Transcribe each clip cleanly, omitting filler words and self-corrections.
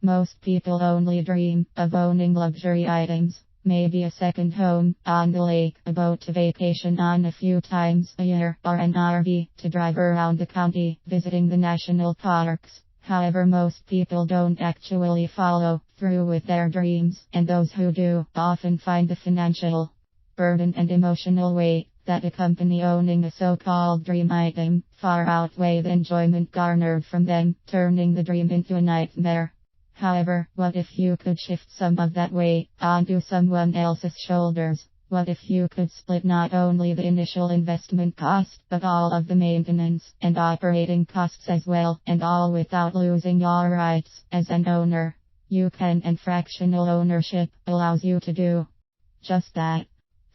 Most people only dream of owning luxury items, maybe a second home on the lake, a boat to vacation on a few times a year, or an RV to drive around the county, visiting the national parks. However, most people don't actually follow through with their dreams, and those who do often find the financial burden and emotional weight that accompany owning a so-called dream item far outweigh the enjoyment garnered from them, turning the dream into a nightmare. However, what if you could shift some of that weight onto someone else's shoulders? What if you could split not only the initial investment cost, but all of the maintenance and operating costs as well, and all without losing your rights as an owner? You can, and fractional ownership allows you to do just that.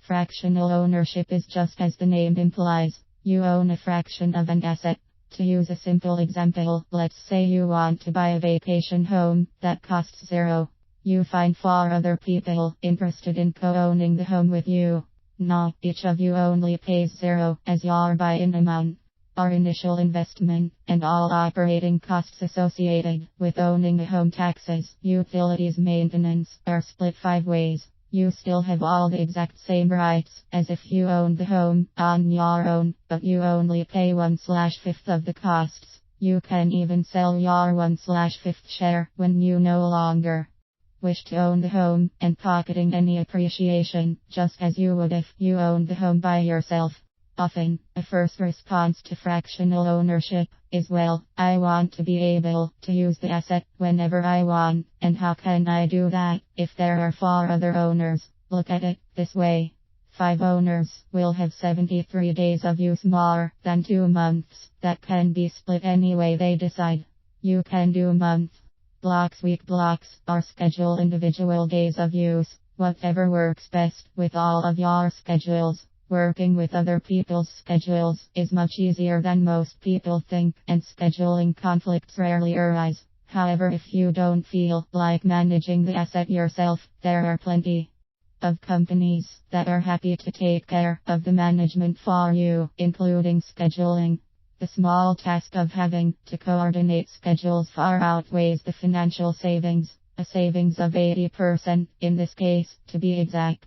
Fractional ownership is just as the name implies. You own a fraction of an asset. To use a simple example, let's say you want to buy a vacation home that costs zero. You find 4 other people interested in co-owning the home with you. Now, each of you only pays zero as your buy-in amount, or initial investment, and all operating costs associated with owning a home. Taxes, utilities, maintenance are split 5 ways. You still have all the exact same rights as if you owned the home on your own, but you only pay 1/5 of the costs. You can even sell your 1/5 share when you no longer wish to own the home, and pocketing any appreciation, just as you would if you owned the home by yourself. Often, a first response to fractional ownership is, well, I want to be able to use the asset whenever I want, and how can I do that if there are 4 other owners? Look at it this way. 5 owners will have 73 days of use, more than 2 months, that can be split any way they decide. You can do month blocks, week blocks, or schedule individual days of use, whatever works best with all of your schedules. Working with other people's schedules is much easier than most people think, and scheduling conflicts rarely arise. However, if you don't feel like managing the asset yourself, there are plenty of companies that are happy to take care of the management for you, including scheduling. The small task of having to coordinate schedules far outweighs the financial savings, a savings of 80% in this case, to be exact.